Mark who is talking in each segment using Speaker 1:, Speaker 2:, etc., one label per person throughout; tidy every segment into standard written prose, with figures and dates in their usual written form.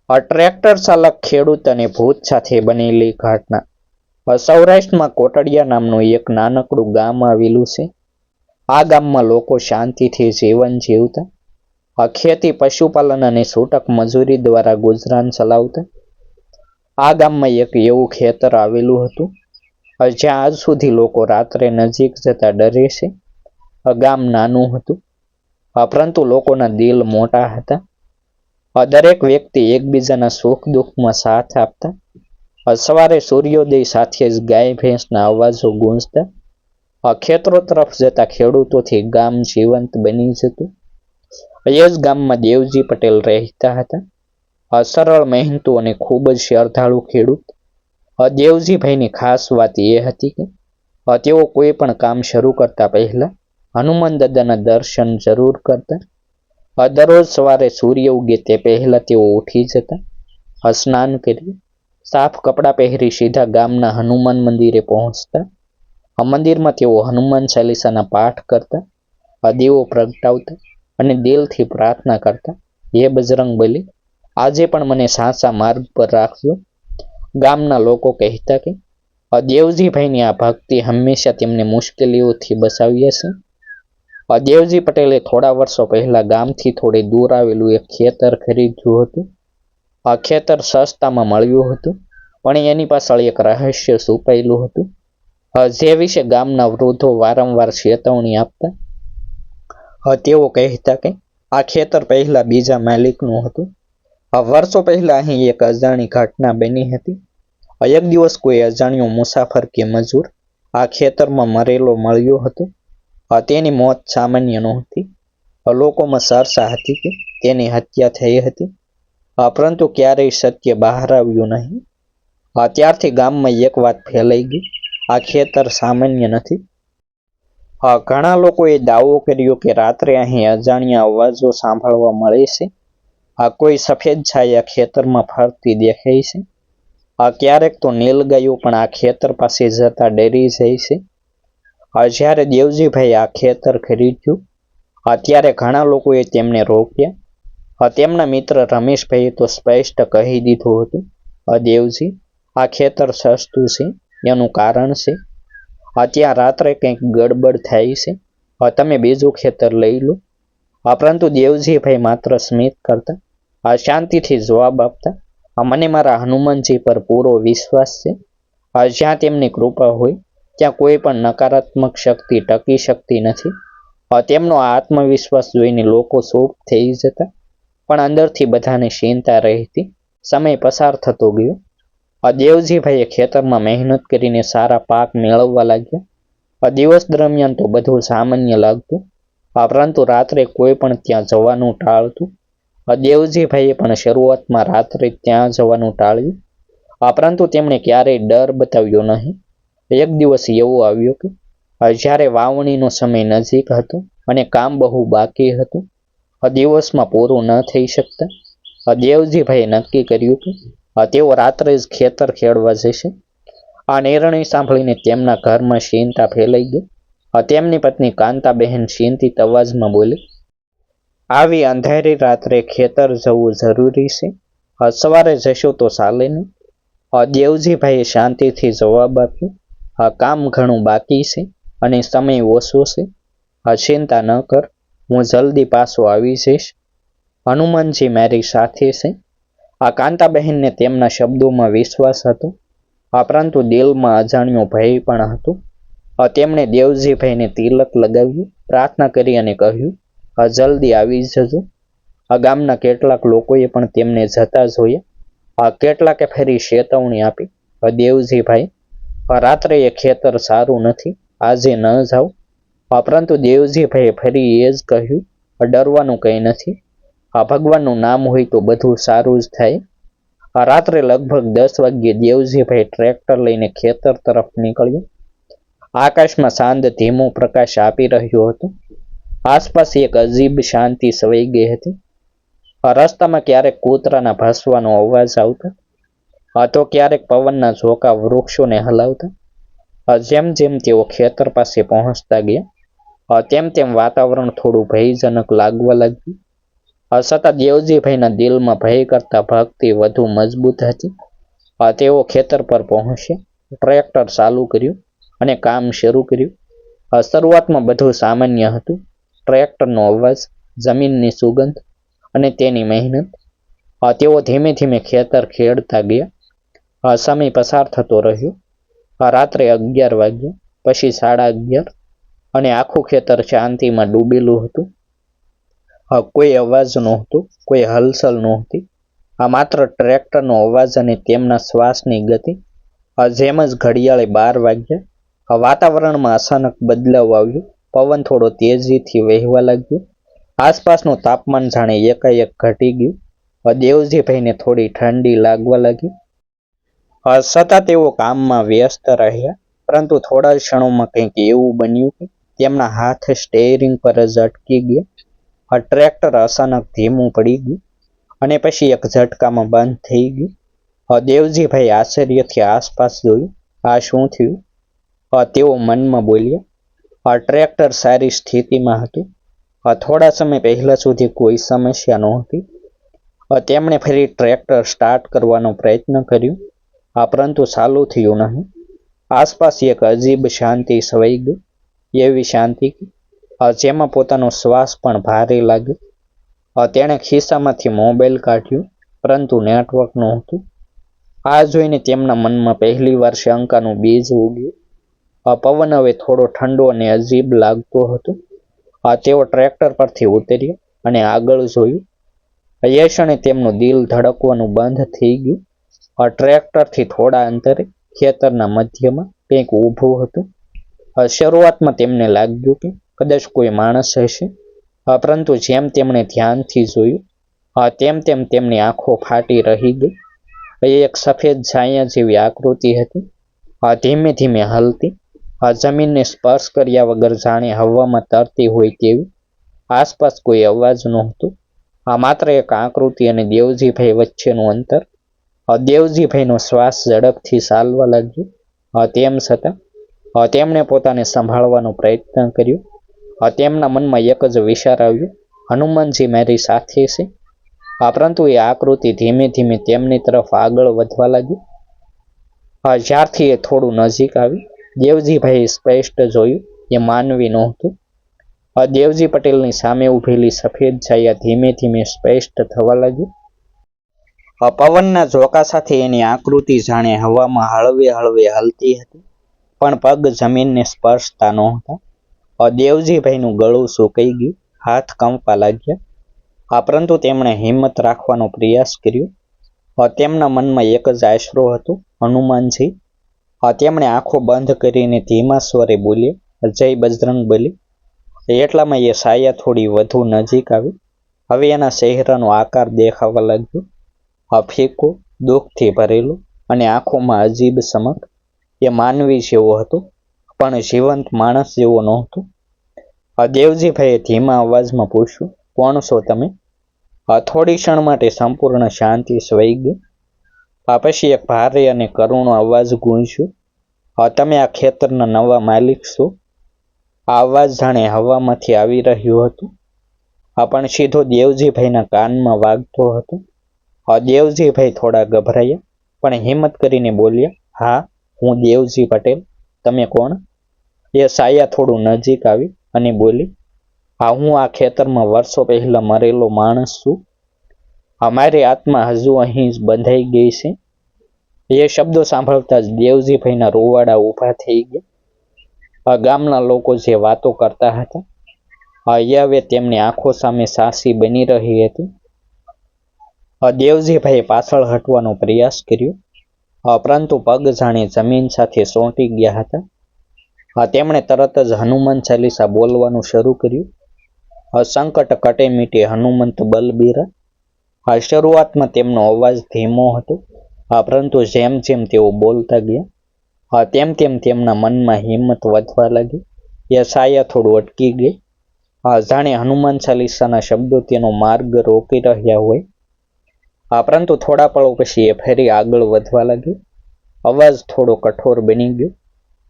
Speaker 1: Tractor ચાલક ખેડૂત અને ભૂત સાથે બનેલી ઘટના। સૌરાષ્ટ્રમાં કોટડિયા નામનું એક નાનકડું ગામ આવેલું છે। આ ગામમાં લોકો શાંતિથી જીવન જીવતા, ખેતી, પશુપાલન અને છૂટક મજૂરી દ્વારા ગુજરાન ચલાવતા। આ ગામમાં એક એવું ખેતર આવેલું હતું જ્યાં આજ સુધી લોકો રાત્રે નજીક જતા ડરે છે। ગામ નાનું હતું, પરંતુ લોકોના દિલ મોટા હતા। દરેક વ્યક્તિ એકબીજાના સુખ દુઃખમાં સાથ આપતા। સવારે સૂર્યોદય સાથે જ ગાય ભેંસના અવાજો ગૂંજતા। ખેતરો તરફ જતા ખેડૂતોથી ગામ જીવંત બની જતું। એ જ ગામમાં દેવજી પટેલ રહેતા હતા। સરળ, મહેનતુ અને ખૂબ જ શ્રદ્ધાળુ ખેડૂત। દેવજીભાઈની ખાસ વાત એ હતી કે તેઓ કોઈ પણ કામ શરૂ કરતા પહેલા હનુમાન દાદાના દર્શન જરૂર કરતા। દરરોજ સવારે સૂર્ય ઉગે તે પહેલા તેઓ ઉઠી જતા, સ્નાન કરી સાફ કપડાં પહેરી સીધા ગામના હનુમાન મંદિરે પહોંચતા। મંદિરમાં તેઓ હનુમાન ચાલીસાના પાઠ કરતા, દીવો પ્રગટાવતા અને દિલથી પ્રાર્થના કરતા, હે બજરંગબલી, આજે પણ મને સાચા માર્ગ પર રાખજો। ગામના લોકો કહેતા કે દેવજીભાઈની આ ભક્તિ હંમેશા તેમને મુશ્કેલીઓથી બચાવ્યા છે। દેવજી પટેલે થોડા વર્ષો પહેલા ગામથી થોડે દૂર આવેલું એક ખેતર ખરીદ્યું હતું। આ ખેતર સસ્તામાં મળ્યું હતું, પણ એની પાછળ એક રહસ્ય છુપાયેલું હતું, જે વિશે ગામના વૃદ્ધો વારંવાર ચેતવણી આપતા। તેઓ કહેતા કે આ ખેતર પહેલા બીજા માલિકનું હતું। વર્ષો પહેલા અહીં એક અજાણી ઘટના બની હતી। એક દિવસ કોઈ અજાણ્યો મુસાફર કે મજૂર આ ખેતરમાં મરેલો મળ્યો હતો। તેની મોત સામાન્ય નહોતી। લોકોમાં ચર્ચા હતી કે તેની હત્યા થઈ હતી, પરંતુ ક્યારેય સત્ય બહાર આવ્યું નહીં। ત્યારથી ગામમાં એક વાત ફેલાઈ ગઈ, આ ખેતર સામાન્ય નથી। ઘણા લોકોએ દાવો કર્યો કે રાત્રે અહીં અજાણ્યા અવાજો સાંભળવા મળે છે। કોઈ સફેદ છાયા ખેતરમાં ફરતી દેખાય છે। ક્યારેક તો નીલગાયો પણ આ ખેતર પાસે જતા ડરી જાય છે। જ્યારે દેવજીભાઈ આ ખેતર ખરીદ્યું ત્યારે ઘણા લોકોએ તેમને રોક્યા। તેમના મિત્ર રમેશભાઈએ તો સ્પષ્ટ કહી દીધું હતું, દેવજી, આ ખેતર સસ્તું છે, એનું કારણ છે ત્યાં રાત્રે કંઈક ગડબડ થાય છે, તમે બીજું ખેતર લઈ લો। પરંતુ દેવજીભાઈ માત્ર સ્મિત કરતા, શાંતિથી જવાબ આપતા, મને મારા હનુમાનજી પર પૂરો વિશ્વાસ છે। જ્યાં તેમની કૃપા હોય ત્યાં કોઈ પણ નકારાત્મક શક્તિ ટકી શકતી નથી। તેમનો આત્મવિશ્વાસ જોઈને લોકો ચૂપ થઈ જતા, પણ અંદરથી બધાને ચિંતા રહેતી। સમય પસાર થતો ગયો। દેવજીભાઈએ ખેતરમાં મહેનત કરીને સારા પાક મેળવવા લાગ્યા। દિવસ દરમિયાન તો બધું સામાન્ય લાગતું, પરંતુ રાત્રે કોઈ પણ ત્યાં જવાનું ટાળતું। દેવજીભાઈએ પણ શરૂઆતમાં રાત્રે ત્યાં જવાનું ટાળ્યું, પરંતુ તેમણે ક્યારેય ડર બતાવ્યો નહીં। એક દિવસ એવો આવ્યો કે જ્યારે વાવણીનો સમય નજીક હતો અને કામ બહુ બાકી હતું, દિવસમાં પૂરું ન થઈ શકતા, દેવજીભાઈએ નક્કી કર્યું કે તેઓ રાત્રે જ ખેતર ખેડવા જશે। આ નિર્ણય સાંભળીને તેમના ઘરમાં ચિંતા ફેલાઈ ગઈ। તેમની પત્ની કાંતાબહેન ચિંતિત અવાજમાં બોલી, આવી અંધારી રાત્રે ખેતર જવું જરૂરી છે? સવારે જશો તો ચાલે ને? દેવજીભાઈએ શાંતિથી જવાબ આપ્યો, કામ ઘણું બાકી છે અને સમય ઓછો છે। ચિંતા ન કર, હું જલ્દી પાછો આવી જઈશ। હનુમાનજી મારી સાથે છે। કાંતાબહેનને તેમના શબ્દોમાં વિશ્વાસ હતો, પરંતુ દિલમાં અજાણ્યો ભય પણ હતો। તેમણે દેવજીભાઈને તિલક લગાવ્યું, પ્રાર્થના કરી અને કહ્યું, જલ્દી આવી જજો। ગામના કેટલાક લોકોએ પણ તેમને જતા જોયા। કેટલાકે ફરી ચેતવણી આપી, દેવજીભાઈ, રાત્રે એ ખેતર સારું નથી, આજે ન જાઓ। પરંતુ દેવજીભાઈએ ફરી એ જ કહ્યું, ડરવાનું કંઈ નથી, ભગવાનનું નામ હોય તો બધું સારું જ થાય। રાત્રે લગભગ 10 વાગ્યે દેવજીભાઈ ટ્રેક્ટર લઈને ખેતર તરફ નીકળ્યા। આકાશમાં ચાંદ ધીમો પ્રકાશ આપી રહ્યો હતો। આસપાસ એક અજીબ શાંતિ છવાઈ ગઈ હતી। રસ્તામાં ક્યારેક કૂતરાના ભસવાનો અવાજ આવતા, તો ક્યારેક પવનના ઝોકા વૃક્ષોને હલાવતા। જેમ જેમ તેઓ ખેતર પાસે પહોંચતા ગયા, તેમ તેમ વાતાવરણ થોડું ભયજનક લાગવા લાગ્યું। છતાં દેવજીભાઈના દિલમાં ભય કરતા ભક્તિ વધુ મજબૂત હતી. તેઓ ખેતર પર પહોંચ્યા, ટ્રેક્ટર ચાલુ કર્યું અને કામ શરૂ કર્યું. શરૂઆતમાં બધું સામાન્ય હતું. ટ્રેક્ટરનો અવાજ, જમીનની સુગંધ અને તેની મહેનત. તેઓ ધીમે ધીમે ખેતર ખેડતા ગયા. સમય પસાર થતો રહ્યો. રાત્રે 11 વાગ્યા, પછી 11:30 અને આખું ખેતર શાંતિમાં ડૂબેલું હતું. કોઈ અવાજ નહોતો, કોઈ હલચલ નહોતી. માત્ર ટ્રેક્ટરનો અવાજ અને તેમના શ્વાસની ગતિ. જેમ જ ઘડિયાળે 12 વાગ્યા, વાતાવરણમાં અચાનક બદલાવ આવ્યો. પવન થોડો તેજીથી વહેવા લાગ્યો. આસપાસનું તાપમાન જાણે એકાએક ઘટી ગયું. દેવજીભાઈને થોડી ઠંડી લાગવા લાગી. છતાં તેઓ કામમાં વ્યસ્ત રહ્યા. પરંતુ થોડા ક્ષણોમાં કંઈક એવું બન્યું કે તેમના હાથ સ્ટેરિંગ પર જ અટકી ગયા. ટ્રેક્ટર અચાનક ધીમું પડી ગયું અને પછી એક ઝટકામાં બંધ થઈ ગયું. દેવજીભાઈ આશ્ચર્યથી આસપાસ જોયું. આ શું થયું? તેઓ મનમાં બોલ્યા. ટ્રેક્ટર સારી સ્થિતિમાં હતું. થોડા સમય પહેલા સુધી કોઈ સમસ્યા નહોતી. તેમણે ફરી ટ્રેક્ટર સ્ટાર્ટ કરવાનો પ્રયત્ન કર્યો, પરંતુ ચાલુ થયું નહીં. આસપાસ એક અજીબ શાંતિ છવાઈ ગઈ. એવી શાંતિ જેમાં પોતાનો શ્વાસ પણ ભારે લાગ્યો. તેણે ખિસ્સામાંથી મોબાઈલ કાઢ્યો, પરંતુ નેટવર્ક નહોતું. આ જોઈને તેમના મનમાં પહેલીવાર શંકાનું બીજ ઉગ્યું. પવન હવે થોડો ઠંડો અને અજીબ લાગતો હતો. તેઓ ટ્રેક્ટર પરથી ઉતર્યા અને આગળ જોયું. એ ક્ષણે તેમનું દિલ ધડકવાનું બંધ થઈ ગયું. ટ્રેક્ટરથી થોડા અંતરે ખેતરના મધ્યમાં કંઈક ઊભું હતું. શરૂઆતમાં તેમને લાગ્યું કે કદાચ કોઈ માણસ હશે, પરંતુ જેમ તેમણે ધ્યાનથી જોયું, તેમ તેમ તેમની આંખો ફાટી રહી ગઈ. એક સફેદ છાયા જેવી આકૃતિ હતી, ધીમે ધીમે હલતી, જમીનને સ્પર્શ કર્યા વગર જાણે હવામાં તરતી હોય તેવી. આસપાસ કોઈ અવાજ નહોતો, માત્ર એક આકૃતિ અને દેવજીભાઈ વચ્ચેનું અંતર. દેવજીભાઈનો શ્વાસ ઝડપથી ચાલવા લાગ્યો. તેમ છતાં તેમણે પોતાને સંભાળવાનો પ્રયત્ન કર્યો. તેમના મનમાં એક જ વિચાર આવ્યો, હનુમાનજી મારી સાથે છે. પરંતુ એ આકૃતિ ધીમે ધીમે તેમની તરફ આગળ વધવા લાગી. જ્યારથી એ થોડું નજીક આવી, દેવજીભાઈએ સ્પષ્ટ જોયું, એ માનવી નહોતું. દેવજી પટેલની સામે ઊભેલી સફેદ છાયા ધીમે ધીમે સ્પષ્ટ થવા લાગી. પવનના ઝોકા સાથે એની આકૃતિ જાણે હવામાં હળવે હળવે હલતી હતી, પણ પગ જમીનને સ્પર્શતા નહોતા. દેવજીભાઈનું ગળું સુકાઈ ગયું, હાથ કંપવા લાગ્યા. પરંતુ તેમણે હિંમત રાખવાનો પ્રયાસ કર્યો. તેમના મનમાં એક જ આશરો હતો, હનુમાનજી. તેમણે આંખો બંધ કરીને ધીમા સ્વરે બોલ્યા, જય બજરંગબલી. એટલામાં એ છાયા થોડી વધુ નજીક આવી. હવે એના ચહેરાનો આકાર દેખાવા લાગ્યો, ફીકો, દુઃખથી ભરેલો અને આંખોમાં અજીબ ચમક. એ માનવી જેવો હતો, પણ જીવંત માણસ જેવો નહોતો. દેવજીભાઈએ ધીમા અવાજમાં પૂછ્યું, કોણ છો તમે? થોડી ક્ષણ માટે સંપૂર્ણ શાંતિ છવાઈ ગઈ. પછી એક ભારે અને કરુણ અવાજ ગૂંજ્યો, તમે આ ખેતરના નવા માલિક છો? આ અવાજ જાણે હવામાંથી આવી રહ્યો હતો, પણ સીધો દેવજીભાઈના કાનમાં વાગતો હતો. દેવજીભાઈ થોડા ગભરાયા, પણ હિંમત કરીને બોલ્યા, હા, હું દેવજી પટેલ. તમે કોણ? એ છાયા થોડું નજીક આવી અને બોલી, હા, હું આ ખેતરમાં વર્ષો પહેલા મરેલો માણસ છું. અમારી આત્મા હજુ અહીં જ બંધાઈ ગઈ છે. એ શબ્દો સાંભળતા જ દેવજીભાઈના રોવાડા ઊભા થઈ ગયા. ગામના લોકો જે વાતો કરતા હતા, એ હવે તેમની આંખો સામે સાચી બની રહી હતી. દેવજીભાઈએ પાછળ હટવાનો પ્રયાસ કર્યો, પરંતુ પગ જાણે જમીન સાથે ચોંટી ગયા હતા. તેમણે તરત જ હનુમાન ચાલીસા બોલવાનું શરૂ કર્યું. સંકટ કટે મીટે હનુમંત બલબીરા. શરૂઆતમાં તેમનો અવાજ ધીમો હતો, પરંતુ જેમ જેમ તેઓ બોલતા ગયા, તેમ તેમ તેમના મનમાં હિંમત વધવા લાગી. એ છાયા થોડું અટકી ગઈ, જાણે હનુમાન ચાલીસાના શબ્દો તેનો માર્ગ રોકી રહ્યા હોય. પરંતુ થોડા પળો પછી એ ફરી આગળ વધવા લાગી. અવાજ થોડો કઠોર બની ગયો,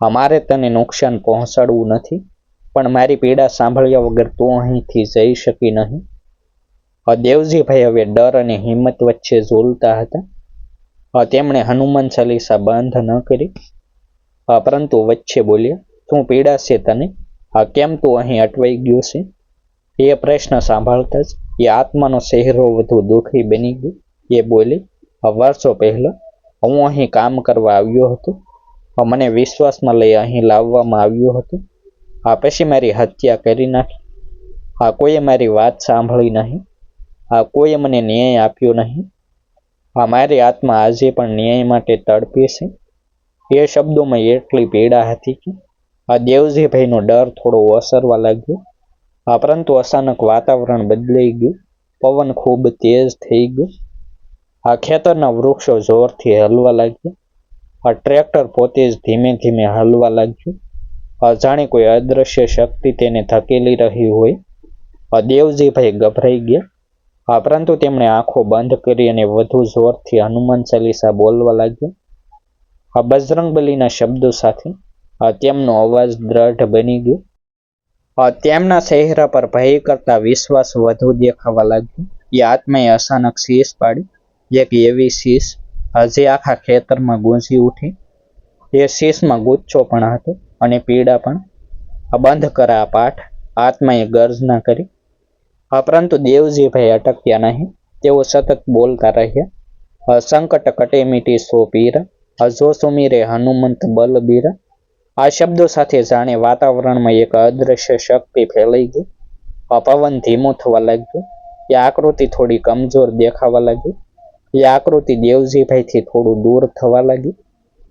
Speaker 1: મારે તને નુકસાન પહોંચાડવું નથી, પણ મારી પીડા સાંભળ્યા વગર તું અહીંથી જઈ શકી નહીં. દેવજીભાઈ હવે ડર અને હિંમત વચ્ચે ઝૂલતા હતા. તેમણે હનુમાન ચાલીસા બંધ ન કરી, પરંતુ વચ્ચે બોલ્યા, શું પીડા છે તને? કેમ તું અહીં અટવાઈ ગયો છે? એ પ્રશ્ન સાંભળતા જ એ આત્માનો ચહેરો વધુ દુઃખી બની ગયો. એ બોલી, વર્ષો પહેલા હું અહીં કામ કરવા આવ્યો હતો. મને વિશ્વાસમાં લઈ અહીં લાવવામાં આવ્યો હતો. પછી મારી હત્યા કરી નાખી. કોઈએ મારી વાત સાંભળી નહીં. કોઈએ મને ન્યાય આપ્યો નહીં. મારી આત્મા આજે પણ ન્યાય માટે તડપે છે. એ શબ્દોમાં એટલી પીડા હતી કે દેવજીભાઈનો ડર થોડો ઓસરવા લાગ્યો. પરંતુ અચાનક વાતાવરણ બદલાઈ ગયું. પવન ખૂબ તેજ થઈ ગયો. ખેતરના વૃક્ષો જોરથી હલવા લાગ્યા. ટ્રેક્ટર પોતે જ ધીમે ધીમે હલવા લાગ્યું. જાણે કોઈ અદૃશ્ય શક્તિ તેને ધકેલી રહી હોય. દેવજીભાઈ ગભરાઈ ગયા, પરંતુ તેમણે આંખો બંધ કરી અને વધુ જોરથી હનુમાન ચાલીસા બોલવા લાગ્યા. બજરંગબલીના શબ્દો સાથે તેમનો અવાજ દ્રઢ બની ગયો. તેમના ચહેરા પર ભય કરતા વિશ્વાસ વધુ દેખાવા લાગ્યો. એ આત્માએ અચાનક શીશ પાડી, એક એવી શીશ જે આખા ખેતરમાં ગૂંજી ઉઠી. એ શીશમાં ગુચ્છો પણ હતો અને પીડા પણ. બંધ કર આ પાઠ, આત્માએ ગર્જના કરી. પરંતુ દેવજીભાઈ અટક્યા નહીં. તેઓ સતત બોલતા રહ્યા, સંકટ કટે મીટી સો પીરા, જો સુમીરે હનુમંત બલબીરા. આ શબ્દો સાથે જાણે વાતાવરણમાં એક અદૃશ્ય શક્તિ ફેલાઈ ગઈ. પવન ધીમો થવા લાગ્યો. એ આકૃતિ થોડી કમજોર દેખાવા લાગી. એ આકૃતિ દેવજીભાઈથી થોડું દૂર થવા લાગી.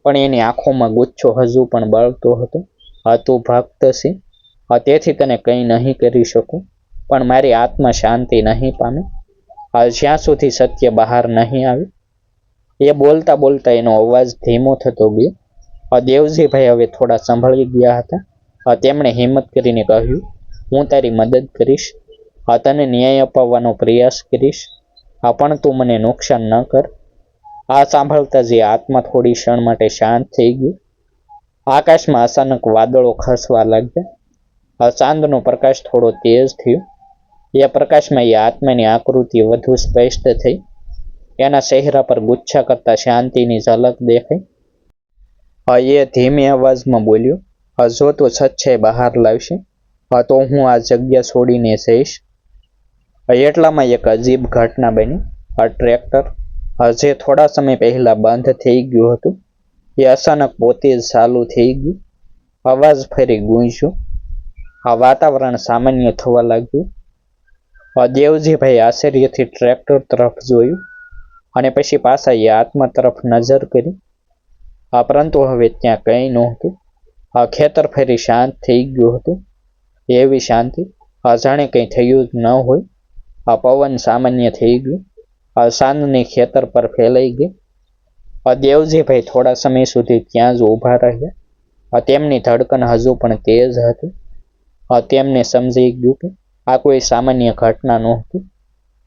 Speaker 1: પણ એની આંખોમાં ગુચ્છો હજુ પણ બળતો હતો. તું ભક્ત છે, તેથી તને કંઈ નહીં કરી શકું. પણ મારી આત્મા શાંતિ નહીં પામે જ્યાં સુધી સત્ય બહાર નહીં આવે. એ બોલતા બોલતા એનો અવાજ ધીમો થતો ગયો. દેવજીભાઈ હવે થોડા સંભળી ગયા હતા. તેમણે હિંમત કરીને કહ્યું, હું તારી મદદ કરીશ. તને ન્યાય અપાવવાનો પ્રયાસ કરીશ. પણ તું મને નુકસાન ન કર. આ સાંભળતા જે આત્મા થોડી ક્ષણ માટે શાંત થઈ ગયું. આકાશમાં અચાનક વાદળો ખસવા લાગ્યા. ચાંદનો પ્રકાશ થોડો તેજ થયો. એ પ્રકાશમાં એ આત્માની આકૃતિ વધુ સ્પષ્ટ થઈ. એના ચહેરા પર ગુચ્છા કરતા શાંતિની ઝલક દેખાઈ. એ ધીમે અવાજમાં બોલ્યો, જો તો સચ્ચાઈ બહાર લાવશે તો હું આ જગ્યા છોડીને જઈશ. એટલામાં એક અજીબ ઘટના બની. ટ્રેક્ટર જે થોડા સમય પહેલા બંધ થઈ ગયું હતું, એ અચાનક પોતે જ ચાલુ થઈ ગયું. અવાજ ફરી ગૂંજ્યો. વાતાવરણ સામાન્ય થવા લાગ્યું. દેવજીભાઈ આશ્ચર્યથી ટ્રેક્ટર તરફ જોયું અને પછી પાછા એ આત્મા તરફ નજર કરી. પરંતુ હવે ત્યાં કંઈ નહોતું. ખેતર ફરી શાંત થઈ ગયું હતું. એવી શાંતિ જાણે કંઈ થયું જ ન હોય. પવન સામાન્ય થઈ ગયું. ચાંદની ખેતર પર ફેલાઈ ગઈ. દેવજીભાઈ થોડા સમય સુધી ત્યાં જ ઊભા રહ્યા. તેમની ધડકન હજુ પણ તેજ હતી. તેમને સમજી ગયું કે આ કોઈ સામાન્ય ઘટના નહોતી.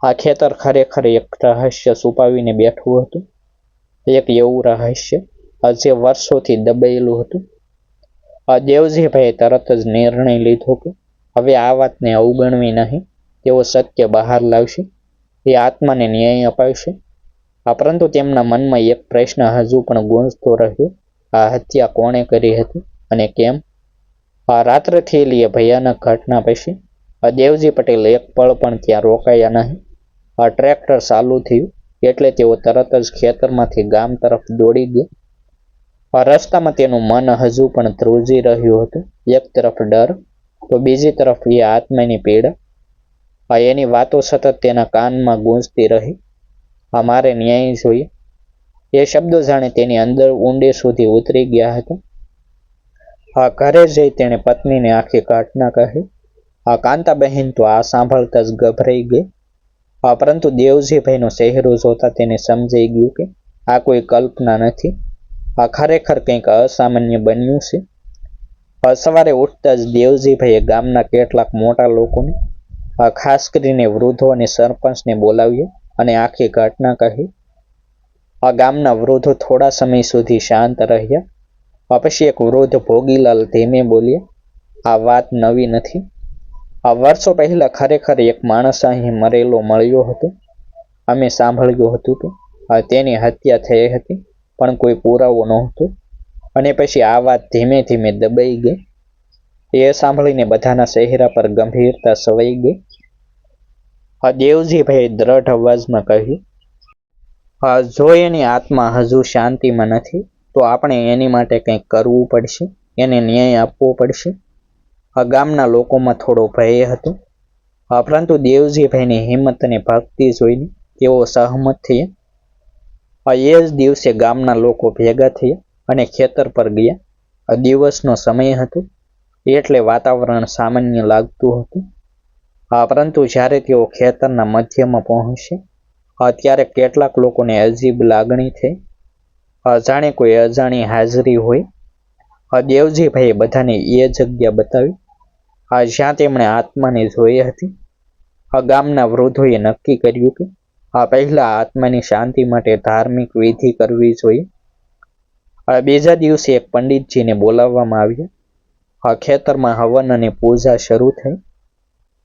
Speaker 1: આ ખેતર ખરેખર એક રહસ્ય છુપાવીને બેઠું હતું. એક એવું રહસ્ય જે વર્ષોથી દબાયેલું હતું. દેવજીભાઈએ તરત જ નિર્ણય લીધો કે હવે આ વાતને અવગણવી નહીં. તેઓ સત્ય બહાર લાવશે. એ આત્માને ન્યાય અપાવશે. પરંતુ તેમના મનમાં એક પ્રશ્ન હજુ પણ ગૂંજતો રહ્યો. આ હત્યા કોણે કરી હતી અને કેમ? રાત્રે થયેલી એ ભયાનક ઘટના પછી દેવજી પટેલ એક પળ પણ ત્યાં રોકાયા નહીં. ટ્રેક્ટર ચાલુ થયું એટલે તેઓ તરત જ ખેતરમાંથી ગામ તરફ દોડી ગયા. રસ્તામાં તેનું મન હજુ પણ ધ્રુજી રહ્યું હતું. એક તરફ ડર તો બીજી તરફ એ આત્માની પીડા. એની વાતો સતત તેના કાનમાં ગૂંજતી રહી. મારે ન્યાય જોઈએ. એ શબ્દો જાણે તેની અંદર ઊંડે સુધી ઉતરી ગયા હતા. ઘરે જઈ તેણે પત્નીને આખી ઘટના કહી. કાંતાબહેન તો આ સાંભળતા જ ગભરાઈ ગઈ. પરંતુ દેવજીભાઈનો ચહેરો જોતા તેને સમજાઈ ગયું કે આ કોઈ કલ્પના નથી. ખરેખર કંઈક અસામાન્ય બન્યું છે. સવારે ઉઠતા જ દેવજીભાઈએ ગામના કેટલાક મોટા લોકોને, ખાસ કરીને વૃદ્ધો અને સરપંચને બોલાવ્યા અને આખી ઘટના કહી. ગામના વૃદ્ધો થોડા સમય સુધી શાંત રહ્યા. પછી એક વૃદ્ધ ભોગીલાલ ધીમે બોલ્યા, આ વાત નવી નથી. આ વર્ષો પહેલા ખરેખર એક માણસ અહીં મરેલો મળ્યો હતો. અમે સાંભળ્યું હતું કે તેની હત્યા થઈ હતી, પણ કોઈ પુરાવો નહોતો. અને પછી આ વાત ધીમે ધીમે દબાઈ ગઈ. એ સાંભળીને બધાના ચહેરા પર ગંભીરતા છવાઈ ગઈ. દેવજીભાઈએ દ્રઢ અવાજમાં કહ્યું, જો એની આત્મા હજુ શાંતિમાં નથી તો આપણે એની માટે કંઈક કરવું પડશે, એને ન્યાય આપવો પડશે. ગામના લોકોમાં થોડો ભય હતો, પરંતુ દેવજીભાઈની હિંમત અને ભક્તિ જોઈને તેઓ સહમત થયા. એ જ દિવસે ગામના લોકો ભેગા થયા અને ખેતર પર ગયા. દિવસનો સમય હતો એટલે વાતાવરણ સામાન્ય લાગતું હતું. પરંતુ જ્યારે તેઓ ખેતરના મધ્યમાં પહોંચ્યા ત્યારે કેટલાક લોકોને અજીબ લાગણી થઈ, જાણે કોઈ અજાણી હાજરી હોય. દેવજીભાઈએ બધાને એ જગ્યા બતાવી જ્યાં તેમણે આત્માને જોઈ હતી. ગામના વૃદ્ધોએ નક્કી કર્યું કે પહેલા આત્માની શાંતિ માટે ધાર્મિક વિધિ કરવી જોઈએ. બીજા દિવસે એક પંડિતજીને બોલાવવામાં આવ્યા. ખેતરમાં હવન અને પૂજા શરૂ થઈ.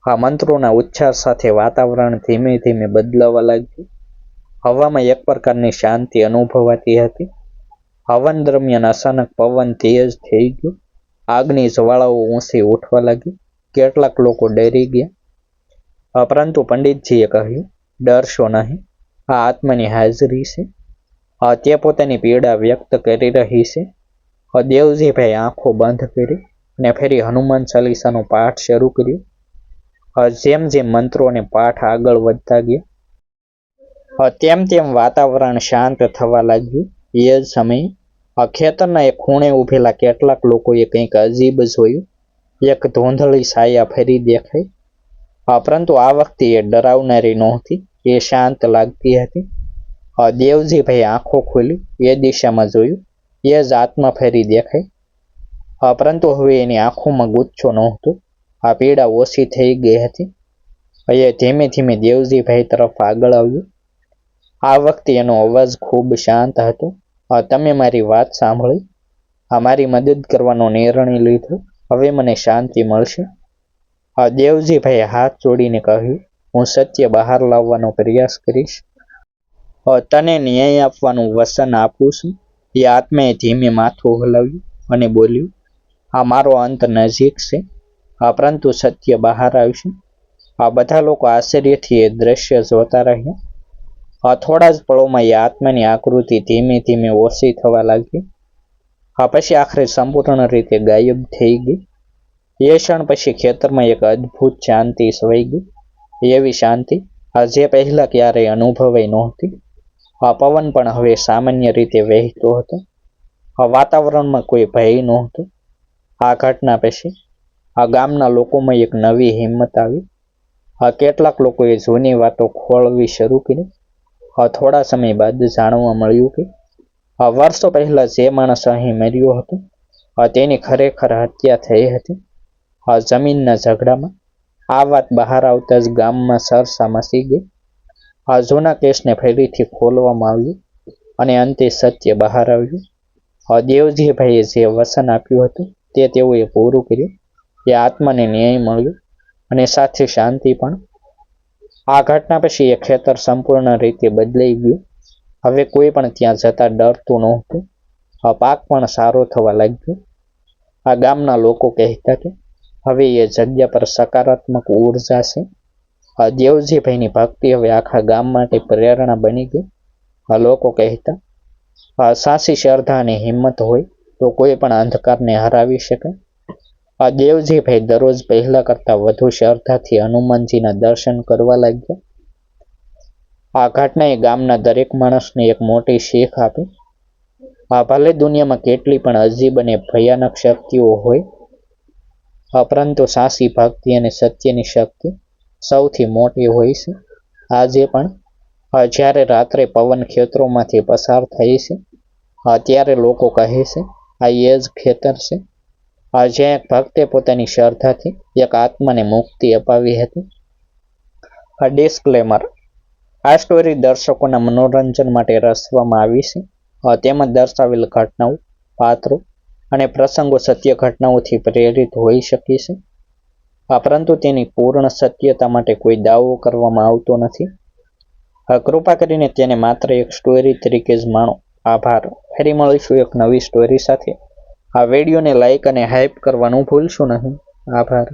Speaker 1: મંત્રોના ઉચ્ચાર સાથે વાતાવરણ ધીમે ધીમે બદલાવા લાગ્યું. હવામાં એક પ્રકારની શાંતિ અનુભવાતી હતી. હવન દરમિયાન અચાનક પવન તેજ થઈ ગયો. આગની જ્વાળાઓ ઊંચી ઉઠવા લાગી. કેટલાક લોકો ડરી ગયા, પરંતુ પંડિતજીએ કહ્યું, ડરશો નહીં, આ આત્માની હાજરી છે. તે પોતાની પીડા વ્યક્ત કરી રહી છે. દેવજીભાઈ આંખો બંધ કરી અને ફરી હનુમાન ચાલીસાનો પાઠ શરૂ કર્યો. જેમ જેમ મંત્રો અને પાઠ આગળ વધતા ગયા તેમ તેમ વાતાવરણ શાંત થવા લાગ્યું. એ જ સમયે ખેતરના એક ખૂણે ઉભેલા કેટલાક લોકોએ કંઈક અજીબ જોયું. એક ધૂંધળી છાયા ફરી દેખાઈ, પરંતુ આ વખતે એ ડરાવનારી નહોતી, એ શાંત લાગતી હતી. દેવજીભાઈ આંખો ખોલી એ દિશામાં જોયું. એ જ આત્મા ફરી દેખાઈ, પરંતુ હવે એની આંખોમાં ગુચ્છો નહોતો. આ પીડા ઓછી થઈ ગઈ હતી. એ ધીમે ધીમે દેવજીભાઈ તરફ આગળ આવ્યું. આ વખતે એનો અવાજ ખૂબ શાંત હતો. તમે મારી વાત સાંભળી, મારી મદદ કરવાનો નિર્ણય લીધો, હવે મને શાંતિ મળશે. દેવજીભાઈએ હાથ જોડીને કહ્યું, હું સત્ય બહાર લાવવાનો પ્રયાસ કરીશ. તને ન્યાય આપવાનું વચન આપું છું. એ આત્માએ ધીમે માથું હલાવ્યું અને બોલ્યું, મારો અંત નજીક છે, પરંતુ સત્ય બહાર આવશે. બધા લોકો આશ્ચર્યથી એ દ્રશ્ય જોતા રહ્યા. થોડા જ પળોમાં એ આત્માની આકૃતિ ધીમે ધીમે ઓછી થવા લાગી. પછી આખરે સંપૂર્ણ રીતે ગાયબ થઈ ગઈ. એ ક્ષણ પછી ખેતરમાં એક અદ્ભુત શાંતિ છવાઈ ગઈ. એવી શાંતિ જે પહેલા ક્યારેય અનુભવાઈ નહોતી. પવન પણ હવે સામાન્ય રીતે વહેતો હતો. વાતાવરણમાં કોઈ ભય નહોતો. આ ઘટના પછી ગામના લોકોમાં એક નવી હિંમત આવી. કેટલાક લોકોએ જૂની વાતો ખોળવી શરૂ કરી. થોડા સમય બાદ જાણવા મળ્યું કે વર્ષો પહેલા જે માણસ અહીં મર્યો હતો તેની ખરેખર હત્યા થઈ હતી, જમીનના ઝઘડામાં. આ વાત બહાર આવતા જ ગામમાં ચર્ચા મચી ગઈ. જૂના કેસને ફરીથી ખોલવામાં આવ્યું અને અંતે સત્ય બહાર આવ્યું. દેવજીભાઈએ જે વચન આપ્યું હતું તે તેઓએ પૂરું કર્યું. એ આત્માને ન્યાય મળ્યો અને સાથે શાંતિ પણ. આ ઘટના પછી એ ખેતર સંપૂર્ણ રીતે બદલાઈ ગયું. હવે કોઈ પણ ત્યાં જતા ડરતું નહોતું. પાક પણ સારો થવા લાગ્યો. આ ગામના લોકો કહેતા કે હવે એ જગ્યા પર સકારાત્મક ઉર્જા છે. દેવજીભાઈની ભક્તિ હવે આખા ગામ માટે પ્રેરણા બની ગઈ. લોકો કહેતા, સાચી શ્રદ્ધા અને હિંમત હોય તો કોઈ પણ અંધકારને હરાવી શકે. દેવજીભાઈ દરરોજ પહેલા કરતા વધુ શ્રદ્ધાથી હનુમાનજીના દર્શન કરવા લાગ્યા. આ ઘટનાએ ગામના દરેક માણસને એક મોટી શીખ આપી. ભલે દુનિયામાં કેટલી પણ અજીબ અને ભયાનક શક્તિઓ હોય, પરંતુ સાચી ભક્તિ અને સત્યની શક્તિ સૌથી મોટી હોય છે. આજે પણ જ્યારે રાત્રે પવન ખેતરોમાંથી પસાર થાય છે ત્યારે લોકો કહે છે, આ એ જ ખેતર છે જ્યાં એક ભક્તે પોતાની શ્રદ્ધાથી એક આત્માને મુક્તિ અપાવી હતી. ડિસ્ક્લેમર: આ સ્ટોરી દર્શકોના મનોરંજન માટે રચવામાં આવી છે. તેમાં દર્શાવેલ ઘટનાઓ, પાત્રો અને પ્રસંગો સત્ય ઘટનાઓથી પ્રેરિત હોઈ શકે છે. પરંતુ તેની પૂર્ણ સત્યતા માટે કોઈ દાવો કરવામાં આવતો નથી. કૃપા કરીને તેને માત્ર એક સ્ટોરી તરીકે જ માણો. આભાર. ફરી મળીશું એક નવી સ્ટોરી સાથે. આ વિડીયોને લાઈક અને હાઇપ કરવાનું ભૂલશો નહીં. આભાર.